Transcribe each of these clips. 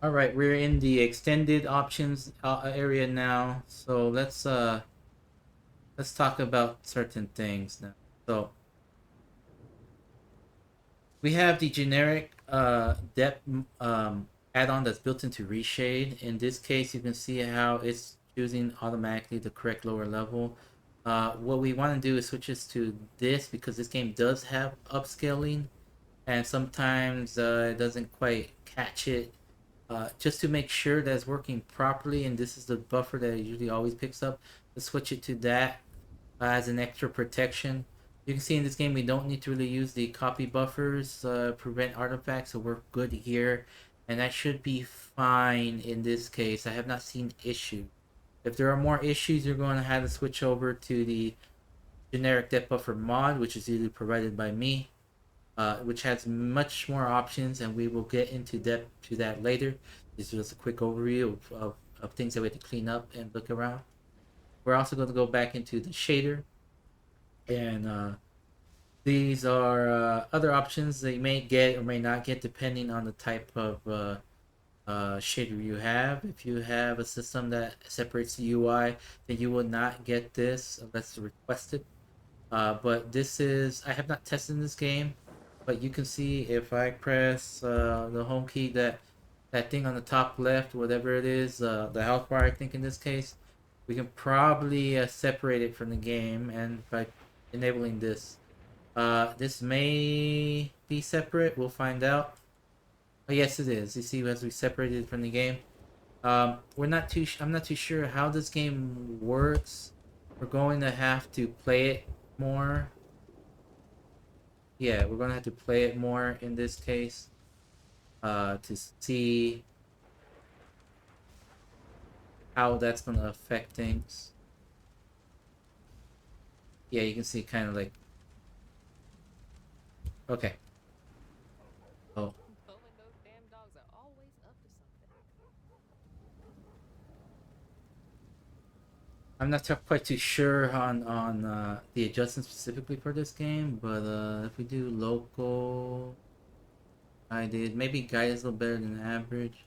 All right, we're in the extended options area now. So let's talk about certain things now. So we have the generic depth add-on that's built into Reshade. In this case, you can see how it's choosing automatically the correct lower level. What we want to do is switch this to this because this game does have upscaling, and sometimes it doesn't quite catch it. Just to make sure that it's working properly, and this is the buffer that it usually always picks up, let's switch it to that as an extra protection. You can see in this game we don't need to really use the copy buffers, prevent artifacts, so we're good here. And that should be fine in this case. I have not seen issues. If there are more issues, you're going to have to switch over to the generic depth buffer mod, which is usually provided by me, which has much more options, and we will get into depth to that later. This is just a quick overview of things that we have to clean up and look around. We're also going to go back into the shader, and these are other options that you may get or may not get depending on the type of shader you have. If you have a system that separates the UI, then you will not get this unless requested. But this is, I have not tested this game, but you can see if I press the home key, that thing on the top left, whatever it is, the health bar, I think in this case, we can probably separate it from the game, and by enabling this. This may be separate. We'll find out. Oh, yes, it is. You see, as we separated it from the game. We're not too. I'm not too sure how this game works. We're going to have to play it more. Yeah, we're gonna have to play it more in this case. To see how that's gonna affect things. Yeah, you can see kind of like. Okay. Oh, Knowing those damn dogs are always up to something. I'm not quite too sure on the adjustments specifically for this game, but if we do local, I did maybe guide is a little better than average.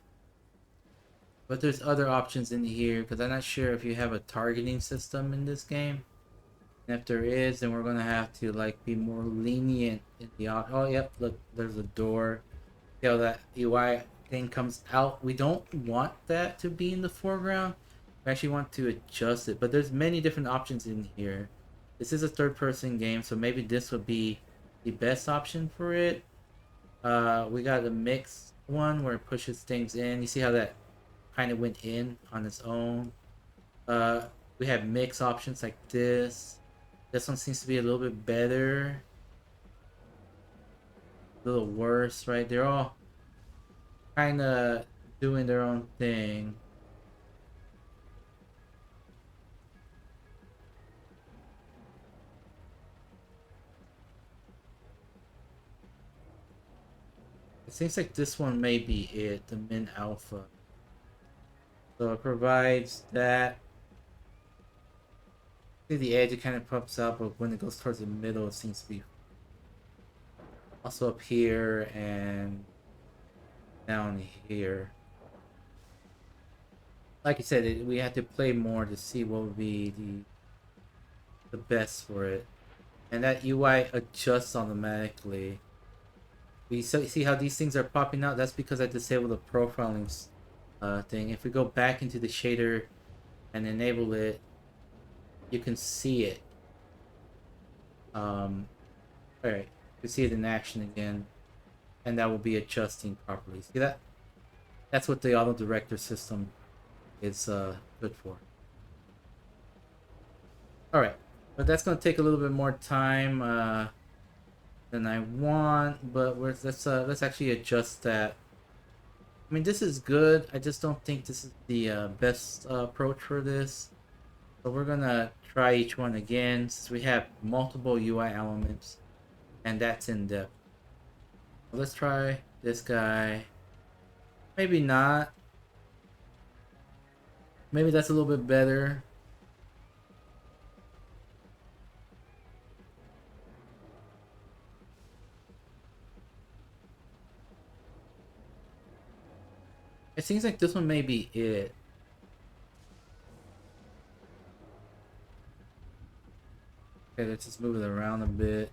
But there's other options in here because I'm not sure if you have a targeting system in this game. And if there is, then we're gonna have to like be more lenient in the Oh, yep, look, there's a door. See how that UI thing comes out? We don't want that to be in the foreground. We actually want to adjust it, but there's many different options in here. This is a third-person game, so maybe this would be the best option for it. We got a mix one where it pushes things in. You see how that kind of went in on its own. Uh, we have mix options like this. This one seems to be a little bit better, a little worse, right? They're all kind of doing their own thing. It seems like this one may be it, the min alpha. So it provides that. See the edge, it kind of pops out, but when it goes towards the middle, it seems to be also up here and down here. Like I said, we had to play more to see what would be the best for it. And that UI adjusts automatically. We see how these things are popping out? That's because I disabled the profiling thing. If we go back into the shader and enable it, you can see it. Alright, you see it in action again, and that will be adjusting properly. See that? That's what the auto director system is good for. Alright, but that's gonna take a little bit more time than I want, but let's actually adjust that. I mean, this is good. I just don't think this is the best approach for this. So we're gonna try each one again since we have multiple UI elements, and that's in depth. Let's try this guy. Maybe not. Maybe that's a little bit better. It seems like this one may be it. Okay, let's just move it around a bit.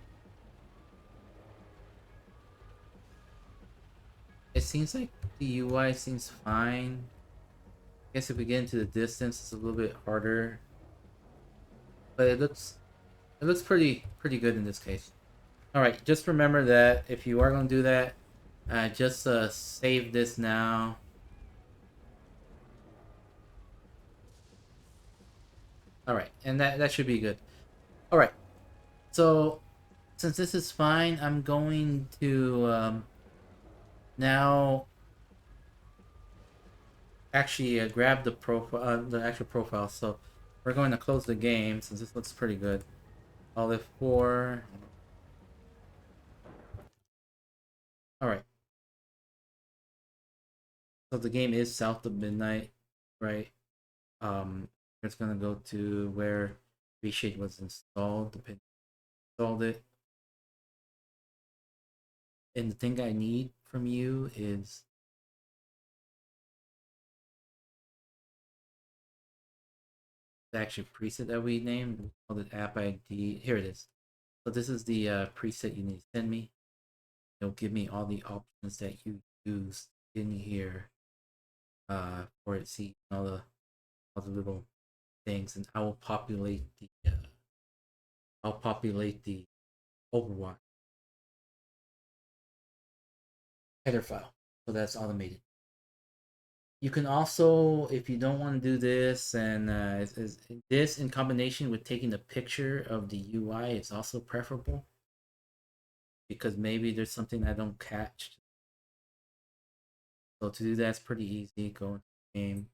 It seems like the UI seems fine. I guess if we get into the distance, it's a little bit harder. But it looks pretty good in this case. All right, just remember that if you are going to do that, just save this now. All right, and that should be good. All right, so since this is fine, I'm going to now actually grab the profile, the actual profile. So we're going to close the game since this looks pretty good. All F4. All right. So the game is South of Midnight, right? It's gonna go to where Reshade was installed. The pin installed it. And the thing I need from you is the actual preset that we named. We called it app ID. Here it is. So this is the preset you need to send me. It'll give me all the options that you use in here for it. See all the little things, and I will populate the Overwatch header file. So that's automated. You can also, if you don't want to do this, and this in combination with taking a picture of the UI is also preferable because maybe there's something I don't catch. So to do that's pretty easy. Go into the game,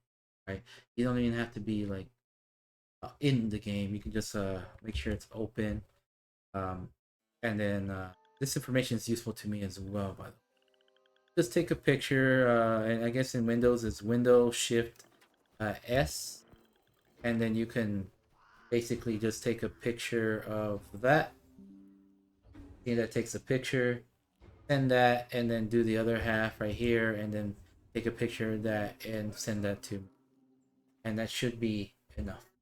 right? You don't even have to be like in the game. You can just make sure it's open, and then this information is useful to me as well. By the way, just take a picture, and I guess in Windows it's Window Shift S, and then you can basically just take a picture of that. See, that takes a picture, send that, and then do the other half right here, and then take a picture of that and send that to me. And that should be enough.